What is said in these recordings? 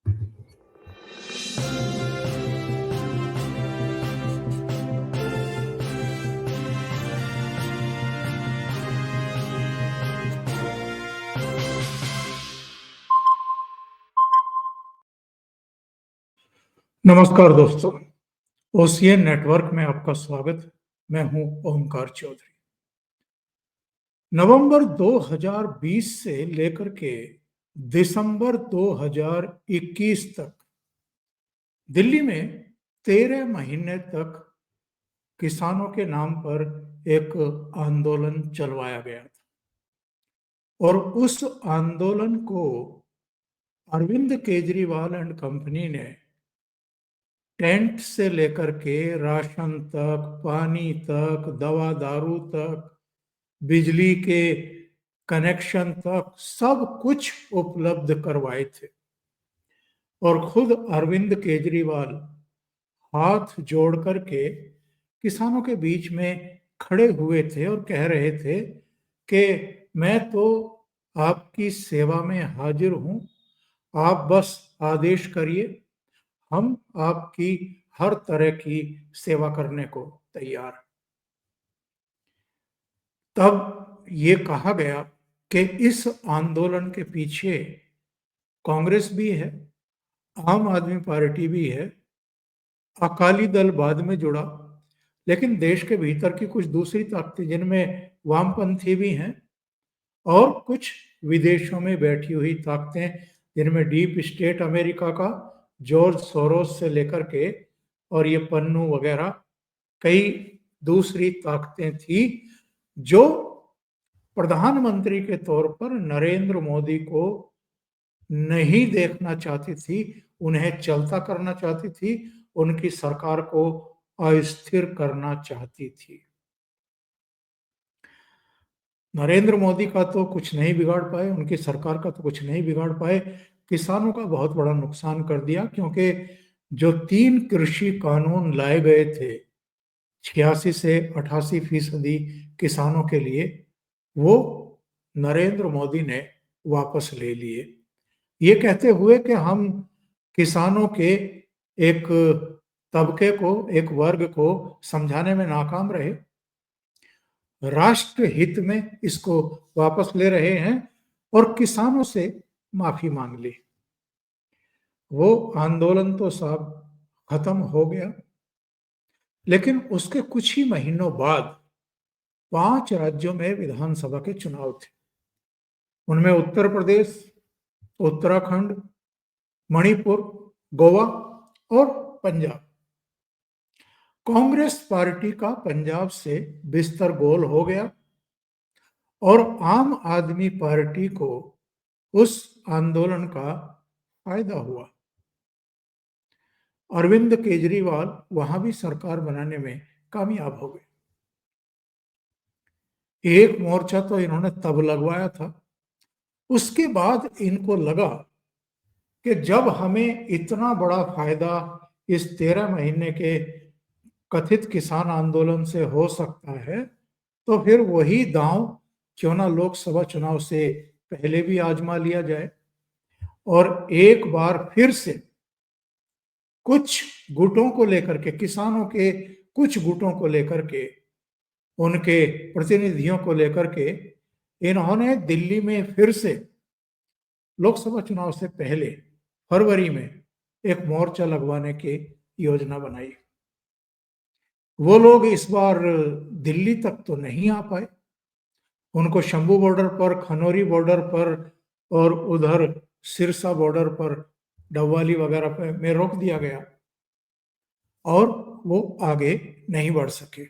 नमस्कार दोस्तों, ocean network में आपका स्वागत। मैं हूं ओमकार चौधरी। नवंबर 2020 से लेकर के दिसंबर 2021 तक दिल्ली में 13 महीने तक किसानों के नाम पर एक आंदोलन चलवाया गया था और उस आंदोलन को अरविंद केजरीवाल एंड कंपनी ने टेंट से लेकर के राशन तक, पानी तक, दवा दारू तक, बिजली के कनेक्शन तक सब कुछ उपलब्ध करवाए थे। और खुद अरविंद केजरीवाल हाथ जोड़ करके किसानों के बीच में खड़े हुए थे और कह रहे थे कि मैं तो आपकी सेवा में हाजिर हूं, आप बस आदेश करिए, हम आपकी हर तरह की सेवा करने को तैयार। तब ये कहा गया कि इस आंदोलन के पीछे कांग्रेस भी है, आम आदमी पार्टी भी है, अकाली दल बाद में जुड़ा, लेकिन देश के भीतर की कुछ दूसरी ताकतें जिनमें वामपंथी भी हैं और कुछ विदेशों में बैठी हुई ताकतें जिनमें डीप स्टेट अमेरिका का जॉर्ज सोरोस से लेकर के और ये पन्नू वगैरह कई दूसरी ताकतें थी जो प्रधानमंत्री के तौर पर नरेंद्र मोदी को नहीं देखना चाहती थी, उन्हें चलता करना चाहती थी, उनकी सरकार को अस्थिर करना चाहती थी। नरेंद्र मोदी का तो कुछ नहीं बिगाड़ पाए, उनकी सरकार का तो कुछ नहीं बिगाड़ पाए, किसानों का बहुत बड़ा नुकसान कर दिया। क्योंकि जो 3 कृषि कानून लाए गए थे 86 से 88% किसानों के लिए, वो नरेंद्र मोदी ने वापस ले लिए, ये कहते हुए कि हम किसानों के एक तबके को, एक वर्ग को समझाने में नाकाम रहे, राष्ट्र हित में इसको वापस ले रहे हैं और किसानों से माफी मांग ली। वो आंदोलन तो साहब खत्म हो गया, लेकिन उसके कुछ ही महीनों बाद 5 राज्यों में विधानसभा के चुनाव थे। उनमें उत्तर प्रदेश, उत्तराखंड, मणिपुर, गोवा और पंजाब। कांग्रेस पार्टी का पंजाब से बिस्तर गोल हो गया और आम आदमी पार्टी को उस आंदोलन का फायदा हुआ। अरविंद केजरीवाल वहां भी सरकार बनाने में कामयाब हो गए। एक मोर्चा तो इन्होंने तब लगवाया था, उसके बाद इनको लगा कि जब हमें इतना बड़ा फायदा इस 13 महीने के कथित किसान आंदोलन से हो सकता है, तो फिर वही दांव क्यों ना लोकसभा चुनाव से पहले भी आजमा लिया जाए और एक बार फिर से कुछ गुटों को लेकर के, किसानों के कुछ गुटों को लेकर के, उनके प्रतिनिधियों को लेकर के इन्होंने दिल्ली में फिर से लोकसभा चुनाव से पहले फरवरी में एक मोर्चा लगवाने की योजना बनाई। वो लोग इस बार दिल्ली तक तो नहीं आ पाए, उनको शंभू बॉर्डर पर, खनौरी बॉर्डर पर और उधर सिरसा बॉर्डर पर, डबवाली वगैरह पे में रोक दिया गया और वो आगे नहीं बढ़ सके।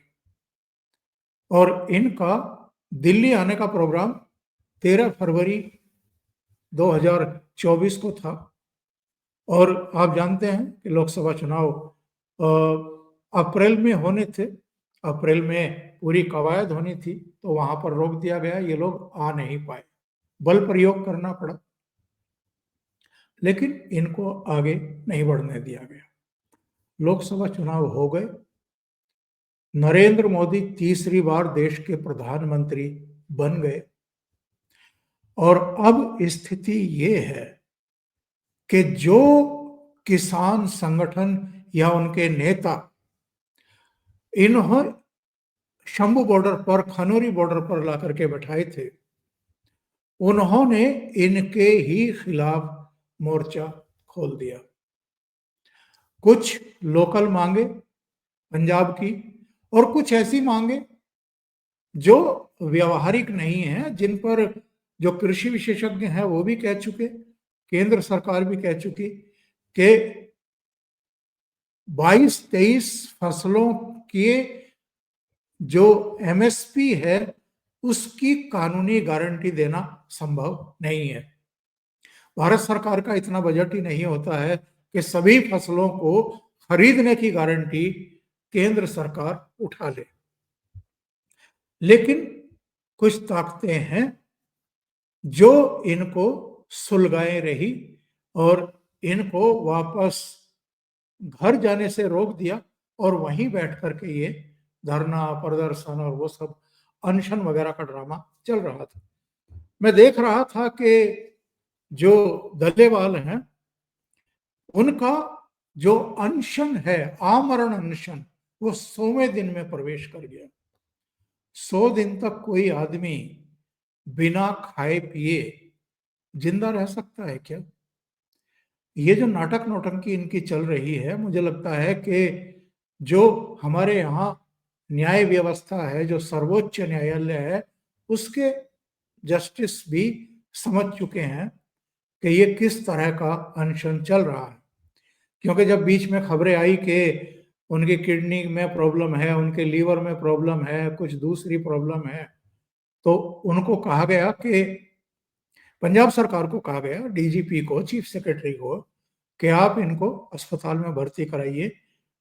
और इनका दिल्ली आने का प्रोग्राम 13 फरवरी 2024 को था और आप जानते हैं कि लोकसभा चुनाव अप्रैल में होने थे, अप्रैल में पूरी कवायद होनी थी, तो वहां पर रोक दिया गया, ये लोग आ नहीं पाए, बल प्रयोग करना पड़ा, लेकिन इनको आगे नहीं बढ़ने दिया गया। लोकसभा चुनाव हो गए, नरेंद्र मोदी तीसरी बार देश के प्रधानमंत्री बन गए और अब स्थिति ये है कि जो किसान संगठन या उनके नेता इन्होंने शंभू बॉर्डर पर, खनौरी बॉर्डर पर ला करके बैठाए थे, उन्होंने इनके ही खिलाफ मोर्चा खोल दिया। कुछ लोकल मांगे पंजाब की, और कुछ ऐसी मांगे जो व्यवहारिक नहीं है, जिन पर जो कृषि विशेषज्ञ हैं वो भी कह चुके, केंद्र सरकार भी कह चुकी कि 22-23 फसलों के जो एमएसपी है उसकी कानूनी गारंटी देना संभव नहीं है। भारत सरकार का इतना बजट ही नहीं होता है कि सभी फसलों को खरीदने की गारंटी केंद्र सरकार उठा ले। लेकिन कुछ ताकतें हैं जो इनको सुलगाए रही और इनको वापस घर जाने से रोक दिया, और वहीं बैठ करके ये धरना, प्रदर्शन और वो सब अनशन वगैरह का ड्रामा चल रहा था। मैं देख रहा था कि जो दलेवाल हैं उनका जो अनशन है, आमरण अनशन, वो 100वें दिन में प्रवेश कर गया। 100 दिन तक कोई आदमी बिना खाए पिए जिंदा रह सकता है क्या? ये जो नाटक नौटंकी इनकी चल रही है, मुझे लगता है कि जो हमारे यहाँ न्याय व्यवस्था है, जो सर्वोच्च न्यायालय है, उसके जस्टिस भी समझ चुके हैं कि ये किस तरह का अनशन चल रहा है। क्योंकि जब बीच में खबरें आई कि उनकी किडनी में प्रॉब्लम है, उनके लीवर में प्रॉब्लम है, कुछ दूसरी प्रॉब्लम है, तो उनको कहा गया कि पंजाब सरकार को कहा गया, डीजीपी को, चीफ सेक्रेटरी को, कि आप इनको अस्पताल में भर्ती कराइए,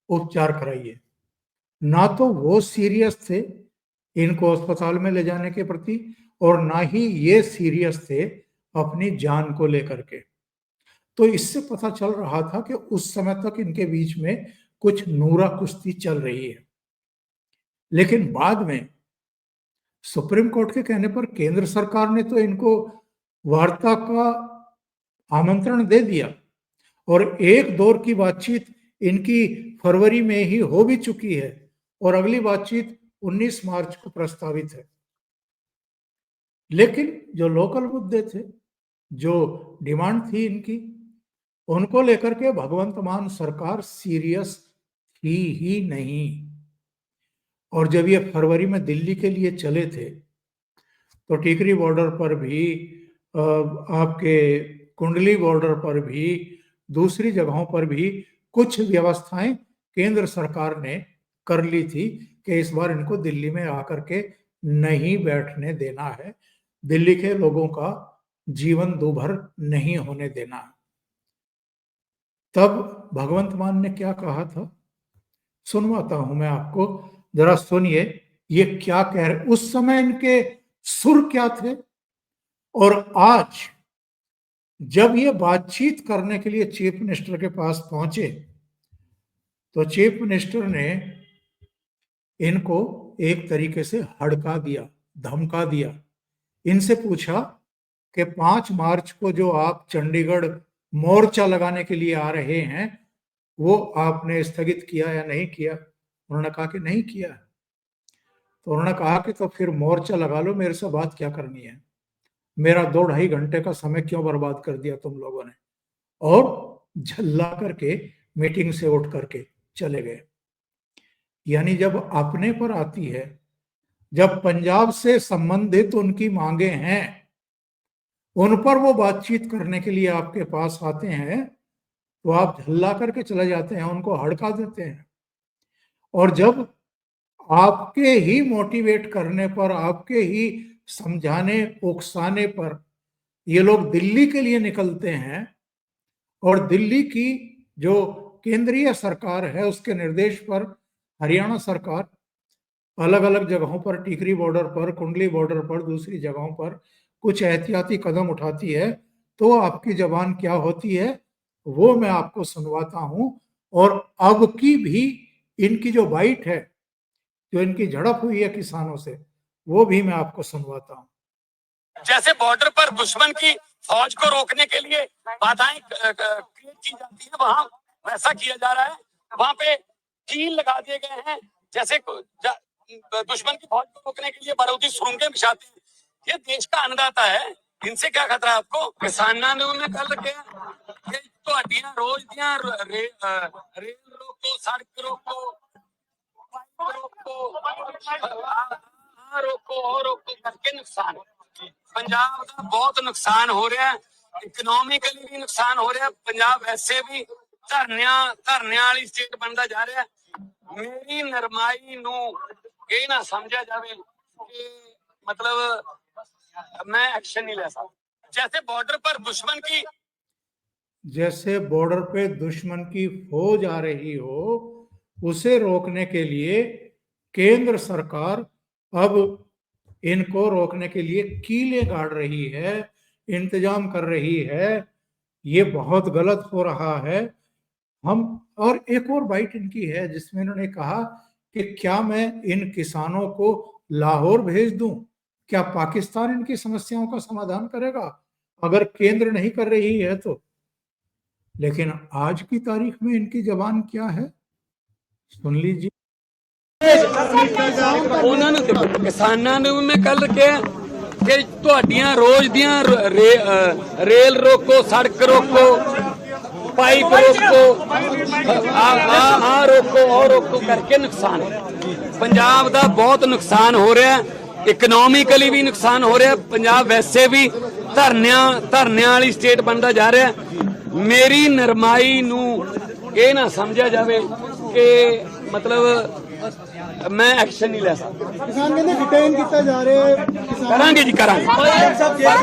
उपचार कराइए। ना तो वो सीरियस थे इनको अस्पताल में ले जाने के प्रति, और ना ही ये सीरियस थे अपनी जान को लेकर के। तो इससे पता चल रहा था कि उस समय तक इनके बीच में कुछ नूरा कुश्ती चल रही है। लेकिन बाद में सुप्रीम कोर्ट के कहने पर केंद्र सरकार ने तो इनको वार्ता का आमंत्रण दे दिया, और एक दौर की बातचीत इनकी फरवरी में ही हो भी चुकी है, और अगली बातचीत 19 मार्च को प्रस्तावित है। लेकिन जो लोकल मुद्दे थे, जो डिमांड थी इनकी, उनको लेकर के भगवंत मान सरकार सीरियस थी ही नहीं। और जब ये फरवरी में दिल्ली के लिए चले थे, तो टिकरी बॉर्डर पर भी, आपके कुंडली बॉर्डर पर भी, दूसरी जगहों पर भी कुछ व्यवस्थाएं केंद्र सरकार ने कर ली थी कि इस बार इनको दिल्ली में आकर के नहीं बैठने देना है, दिल्ली के लोगों का जीवन दूभर नहीं होने देना है। तब भगवंत मान ने क्या कहा था, सुनवाता हूं मैं आपको, जरा सुनिए ये क्या कह रहे। उस समय इनके सुर क्या थे, और आज जब ये बातचीत करने के लिए चीफ मिनिस्टर के पास पहुंचे, तो चीफ मिनिस्टर ने इनको एक तरीके से हड़का दिया, धमका दिया। इनसे पूछा कि 5 मार्च को जो आप चंडीगढ़ मोर्चा लगाने के लिए आ रहे हैं, वो आपने स्थगित किया या नहीं किया? उन्होंने कहा कि नहीं किया। तो उन्होंने कहा कि तो फिर मोर्चा लगा लो, मेरे से बात क्या करनी है? मेरा 2-2.5 घंटे का समय क्यों बर्बाद कर दिया तुम लोगों ने? और झल्ला करके मीटिंग से उठ करके चले गए। यानी जब अपने पर आती है, जब पंजाब से संबंधित उनकी मांगे हैं, उन पर वो बातचीत करने के लिए आपके पास आते हैं, तो आप झल्ला करके चले जाते हैं, उनको हड़का देते हैं। और जब आपके ही मोटिवेट करने पर, आपके ही समझाने उकसाने पर ये लोग दिल्ली के लिए निकलते हैं, और दिल्ली की जो केंद्रीय सरकार है उसके निर्देश पर हरियाणा सरकार अलग अलग जगहों पर, टिकरी बॉर्डर पर, कुंडली बॉर्डर पर, दूसरी जगहों पर कुछ एहतियाती कदम उठाती है, तो आपकी जबान क्या होती है वो मैं आपको सुनवाता हूं। और अब की भी इनकी जो बाइट है, जो इनकी झड़प हुई है किसानों से, वो भी मैं आपको सुनवाता हूं। जैसे बॉर्डर पर दुश्मन की फौज को रोकने के लिए बाधाएं क्रिएट की जाती है, वहां वैसा किया जा रहा है। वहां पे कील लगा दिए गए हैं, जैसे दुश्मन की फौज को रोकने के लिए बारूदी सुरंगें बिछाते हैं। ये देश का अन्नदाता है, इनसे क्या खतरा है आपको? किसाना ने उन्हें कल के तो हड्डियां रोज दियां रेल रोको, सड़क रोको, रोको करके नुकसान। पंजाब का बहुत नुकसान हो रहा है, इकोनॉमिकली भी नुकसान हो रहा है। पंजाब वैसे भी धरने वाली स्टेट बनता जा रहा है। मेरी नरमाई नू ये ना समझा जाए कि मतलब मैं एक्शन नहीं ले सकता। जैसे बॉर्डर पे दुश्मन की फौज आ रही हो, उसे रोकने के लिए केंद्र सरकार अब इनको रोकने के लिए कीलें गाड़ रही है, इंतजाम कर रही है। ये बहुत गलत हो रहा है। हम और एक और बाइट इनकी है जिसमें इन्होंने कहा कि क्या मैं इन किसानों को लाहौर भेज दूं? क्या पाकिस्तान इनकी समस्याओं का समाधान करेगा अगर केंद्र नहीं कर रही है तो? लेकिन आज की तारीख में इनकी जबान क्या है, सुन लीजिए। उन्होंने किसानों ने मैं कल किया कि तुहाडियां रोज दियां रेल रोको, सड़क रोको, पाइप रोको, रोको और रोको करके नुकसान। पंजाब का बहुत नुकसान हो रहा है, इकोनॉमिकली भी नुकसान हो रहा है। पंजाब वैसे भी धरने वाली स्टेट बनता जा रहा है। मेरी नरमाई नू ये ना समझा जाए कि मतलब मैं एक्शन नहीं ले सकता। किसान कहते डिटेन किया जा रहा है, करांगे जी करांगे,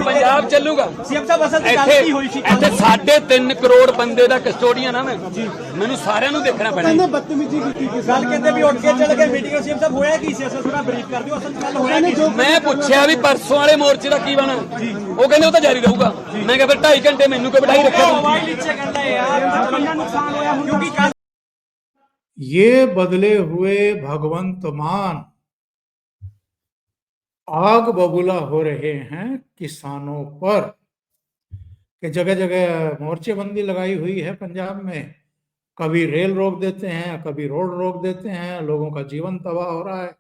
पंजाब चलूगा। इतने 3.5 करोड़ बंदे का कस्टोडियन है मैं सारे देखना पैना। बदतमीजी की गल कहते भी उठ के चल गए मीटिंग सीएम साहब होया की सी थोड़ा ब्रीफ कर दियो असल गल होया की। मैं पूछा भी परसों वाले मोर्चे का की बना, वो कहते वो तो जारी रहूगा। मैं क्या फिर 2.5 घंटे मैनू को बिठाई रखे। ये बदले हुए भगवंत मान आग बबूला हो रहे हैं किसानों पर कि जगह जगह मोर्चेबंदी लगाई हुई है पंजाब में। कभी रेल रोक देते हैं, कभी रोड रोक देते हैं, लोगों का जीवन तबाह हो रहा है,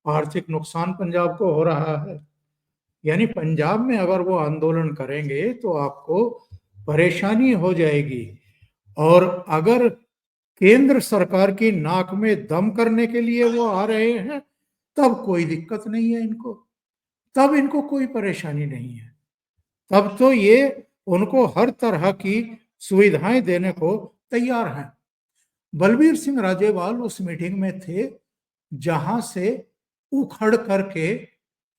आर्थिक नुकसान पंजाब को हो रहा है। यानी पंजाब में अगर वो आंदोलन करेंगे तो आपको परेशानी हो जाएगी। और अगर केंद्र सरकार की नाक में दम करने के लिए वो आ रहे हैं तब कोई दिक्कत नहीं है इनको, तब इनको कोई परेशानी नहीं है। तब तो ये उनको हर तरह की सुविधाएं देने को तैयार हैं। बलबीर सिंह राजेवाल उस मीटिंग में थे जहां से उखड़ करके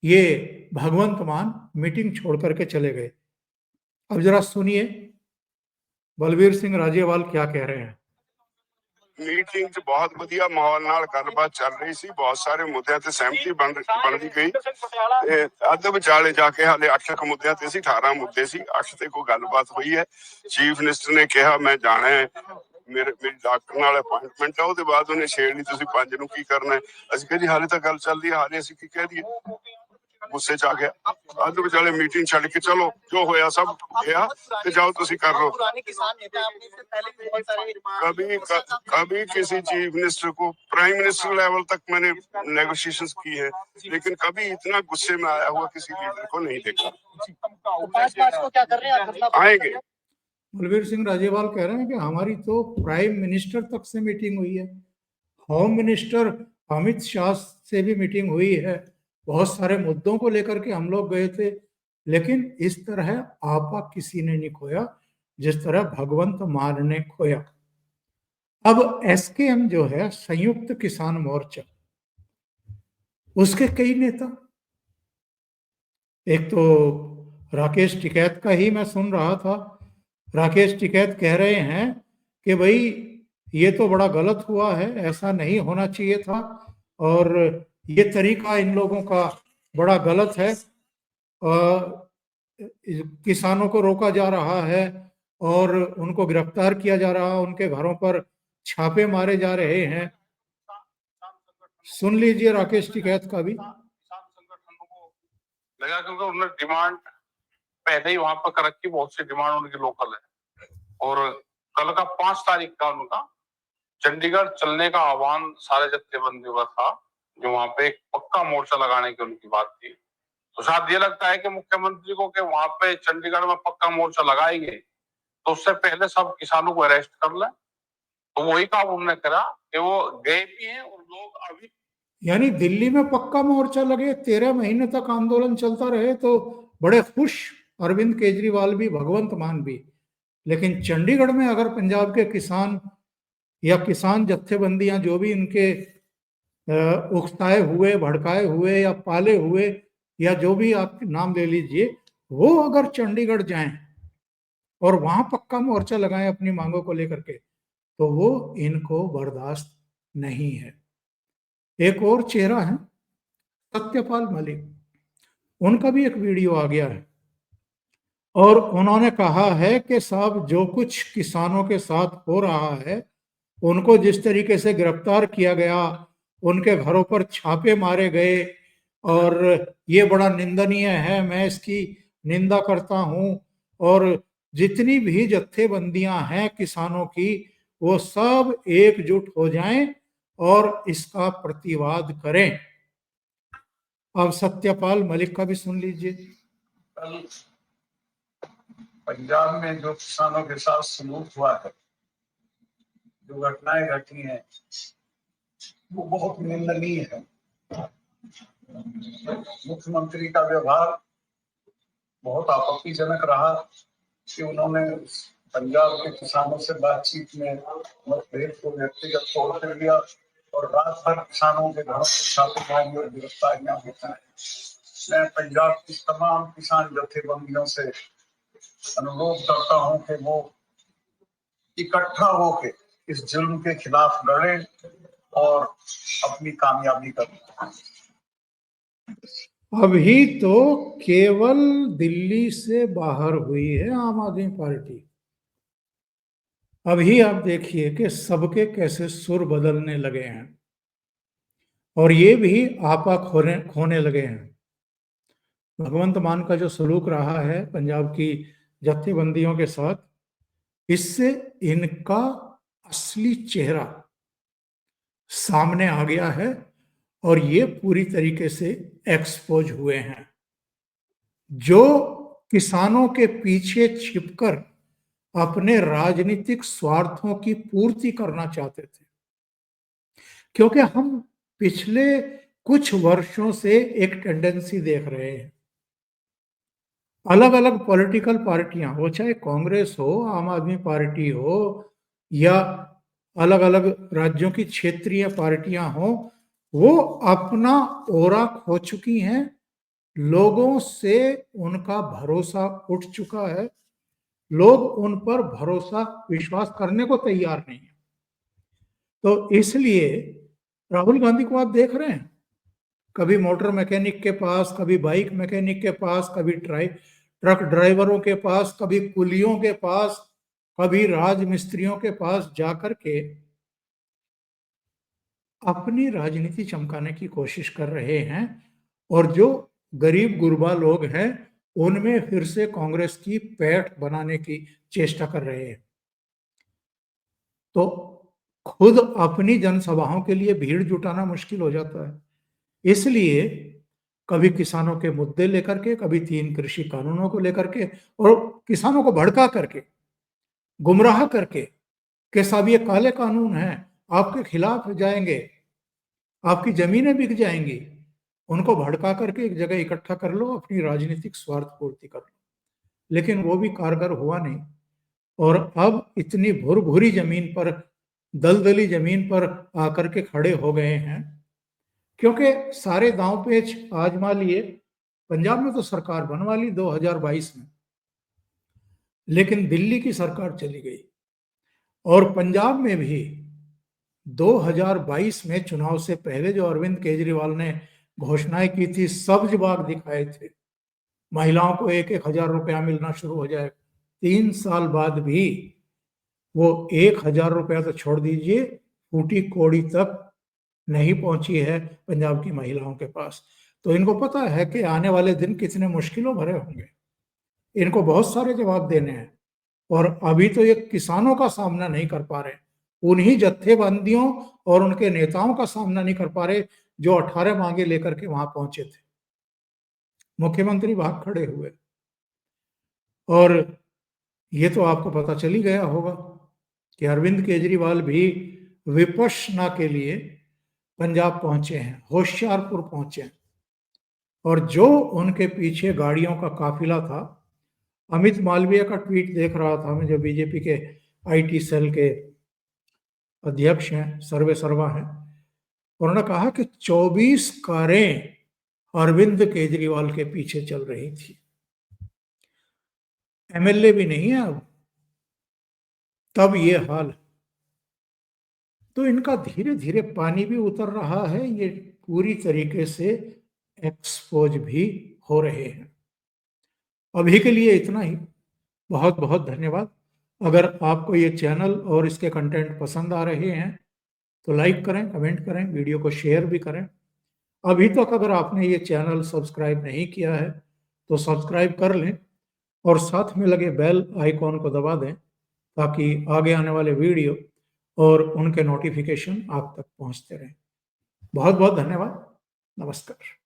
ये भगवंत मान मीटिंग छोड़ करके चले गए। अब जरा सुनिए बलबीर सिंह राजेवाल क्या कह रहे हैं। मीटिंग च बहुत वधिया माहौल नाल गलबात चल रही सी, बहुत सारे मुद्दों ते सहमति बनती गई। अद्ध विचाले जाके हाले 8 मुद्दों ते सी, 18 मुद्दे सी, 8 ते कोई गलबात हुई है। चीफ मिनिस्टर ने कहा मैं जाना है, मेरी डॉक्टर नाल अपॉइंटमेंट है, उसके बाद उन्हें छेड़ ली तुसीं 5 नूं की करना है। असीं कहा जी हाले तो गल चल रही है, हाले असीं की कह दिए। गुस्से च आ गया, अद्ध विचाले मीटिंग छड़ के चलो जो होया सब गया ते जाओ तुसीं कर लो। कभी किसी चीफ मिनिस्टर को प्राइम मिनिस्टर लेवल तक मैंने नेगोशिएशंस की है, लेकिन कभी इतना गुस्से में आया हुआ किसी लीडर को नहीं देखा। आएंगे। बलबीर सिंह राजेवाल कह रहे हैं कि हमारी तो प्राइम मिनिस्टर तक से मीटिंग हुई है, होम मिनिस्टर अमित शाह से भी मीटिंग हुई है, बहुत सारे मुद्दों को लेकर के हम लोग गए थे, लेकिन इस तरह आपा किसी ने नहीं खोया जिस तरह भगवंत मान ने खोया। अब एसकेएम जो है संयुक्त किसान मोर्चा, उसके कई नेता, एक तो राकेश टिकैत का ही मैं सुन रहा था। राकेश टिकैत कह रहे हैं कि भाई ये तो बड़ा गलत हुआ है, ऐसा नहीं होना चाहिए था, और ये तरीका इन लोगों का बड़ा गलत है। किसानों को रोका जा रहा है और उनको गिरफ्तार किया जा रहा है, उनके घरों पर छापे मारे जा रहे हैं। सुन लीजिए राकेश टिकैत का भी। लगा क्योंकि उन्होंने डिमांड पहले ही वहां पर कर रखी, बहुत सी डिमांड उनकी लोकल है। और कल का 5 तारीख का उनका चंडीगढ़ चलने का आह्वान सारे जत्थेबंदियों का था, जो वहां पे एक पक्का मोर्चा लगाने की उनकी बात थी। तो शायद ये लगता है कि मुख्यमंत्री को कि वहां पे चंडीगढ़ में पक्का मोर्चा लगाएंगे तो उससे पहले सब किसानों को अरेस्ट कर लें। तो वही काम उन्होंने करा कि वो गए भी हैं और लोग अभी, यानी दिल्ली में पक्का मोर्चा लगे, 13 महीने तक आंदोलन चलता रहे तो बड़े खुश अरविंद केजरीवाल भी, भगवंत मान भी। लेकिन चंडीगढ़ में अगर पंजाब के किसान या किसान जत्थेबंदियां जो भी इनके उकसाए हुए, भड़काए हुए या पाले हुए या जो भी आप नाम ले लीजिए, वो अगर चंडीगढ़ जाएं और वहां पक्का मोर्चा लगाएं अपनी मांगों को लेकर के, तो वो इनको बर्दाश्त नहीं है। एक और चेहरा है सत्यपाल मलिक, उनका भी एक वीडियो आ गया है और उन्होंने कहा है कि साहब जो कुछ किसानों के साथ हो रहा है, उनको जिस तरीके से गिरफ्तार किया गया, उनके घरों पर छापे मारे गए, और ये बड़ा निंदनीय है, मैं इसकी निंदा करता हूं। और जितनी भी जत्थेबंदियां हैं किसानों की, वो सब एकजुट हो जाएं और इसका प्रतिवाद करें। अब सत्यपाल मलिक का भी सुन लीजिए। कल पंजाब में जो किसानों के साथ सलूक हुआ है, जो घटनाएं घटी हैं, वो बहुत निंदनीय है। मुख्यमंत्री का व्यवहार बहुत आपत्तिजनक रहा कि उन्होंने पंजाब के किसानों से बातचीत में मतभेद को व्यक्तिगत तौर पर लिया और रात भर किसानों के घरों पर छापेमारी और गिरफ्तारियां होती हैं। मैं पंजाब की तमाम किसान जत्थेबंदियों से अनुरोध करता हूं कि वो इकट्ठा होकर इस जुल्म के खिलाफ लड़ें और अपनी कामयाबी करें। अभी तो केवल दिल्ली से बाहर हुई है आम आदमी पार्टी। अभी आप देखिए कि सबके कैसे सुर बदलने लगे हैं और ये भी आपा खोने लगे हैं। भगवंत मान का जो सलूक रहा है पंजाब की जत्थेबंदियों के साथ, इससे इनका असली चेहरा सामने आ गया है और ये पूरी तरीके से एक्सपोज हुए हैं। जो किसानों के पीछे छिपकर अपने राजनीतिक स्वार्थों की पूर्ति करना चाहते थे, क्योंकि हम पिछले कुछ वर्षों से एक टेंडेंसी देख रहे हैं, अलग अलग पॉलिटिकल पार्टियां, वो चाहे कांग्रेस हो, आम आदमी पार्टी हो या अलग अलग राज्यों की क्षेत्रीय पार्टियां हो, वो अपना ओरा खो चुकी हैं। लोगों से उनका भरोसा उठ चुका है, लोग उन पर भरोसा विश्वास करने को तैयार नहीं है। तो इसलिए राहुल गांधी को आप देख रहे हैं, कभी मोटर मैकेनिक के पास, कभी बाइक मैकेनिक के पास, कभी ट्रक ड्राइवरों के पास, कभी कुलियों के पास, कभी राजमिस्त्रियों के पास जाकर के अपनी राजनीति चमकाने की कोशिश कर रहे हैं। और जो गरीब गुरबा लोग हैं, उनमें फिर से कांग्रेस की पैठ बनाने की चेष्टा कर रहे हैं। तो खुद अपनी जनसभाओं के लिए भीड़ जुटाना मुश्किल हो जाता है। इसलिए कभी किसानों के मुद्दे लेकर के, कभी 3 कृषि कानूनों को लेकर के, और किसानों को भड़का करके, गुमराह करके कि साहब ये काले कानून हैं, आपके खिलाफ जाएंगे, आपकी जमीनें बिक जाएंगी, उनको भड़का करके एक जगह इकट्ठा कर लो, अपनी राजनीतिक स्वार्थ पूर्ति कर लो। लेकिन वो भी कारगर हुआ नहीं। और अब इतनी भुरभुरी जमीन पर, दलदली जमीन पर आकर के खड़े हो गए हैं, क्योंकि सारे दांव पेच आजमा लिए। पंजाब में तो सरकार बनवा ली 2022 में, लेकिन दिल्ली की सरकार चली गई। और पंजाब में भी 2022 में चुनाव से पहले जो अरविंद केजरीवाल ने घोषणाएं की थी, सब्ज बाग दिखाए थे, महिलाओं को 1-1 हजार रुपया मिलना शुरू हो जाए। 3 साल बाद भी वो 1,000 रुपया तो छोड़ दीजिए, फूटी कोड़ी तक नहीं पहुंची है पंजाब की महिलाओं के पास। तो इनको पता है कि आने वाले दिन कितने मुश्किलों भरे होंगे। इनको बहुत सारे जवाब देने हैं। और अभी तो ये किसानों का सामना नहीं कर पा रहे, उन्हीं जत्थेबंदियों और उनके नेताओं का सामना नहीं कर पा रहे जो 18 मांगे लेकर के वहां पहुंचे थे। मुख्यमंत्री भाग खड़े हुए। और ये तो आपको पता चल ही गया होगा कि अरविंद केजरीवाल भी विपश्यना के लिए पंजाब पहुंचे हैं, होशियारपुर पहुंचे हैं। और जो उनके पीछे गाड़ियों का काफिला था, अमित मालवीय का ट्वीट देख रहा था मैं, जो बीजेपी के आईटी सेल के अध्यक्ष हैं, सर्वे सर्वा हैं, उन्होंने कहा कि 24 कारें अरविंद केजरीवाल के पीछे चल रही थी। एमएलए भी नहीं है अब, तब ये हाल। तो इनका धीरे धीरे पानी भी उतर रहा है, ये पूरी तरीके से एक्सपोज भी हो रहे हैं। अभी के लिए इतना ही। बहुत बहुत धन्यवाद। अगर आपको ये चैनल और इसके कंटेंट पसंद आ रहे हैं तो लाइक करें, कमेंट करें, वीडियो को शेयर भी करें। अभी तक अगर आपने ये चैनल सब्सक्राइब नहीं किया है तो सब्सक्राइब कर लें और साथ में लगे बेल आइकॉन को दबा दें ताकि आगे आने वाले वीडियो और उनके नोटिफिकेशन आप तक पहुंचते रहें। बहुत बहुत धन्यवाद। नमस्कार।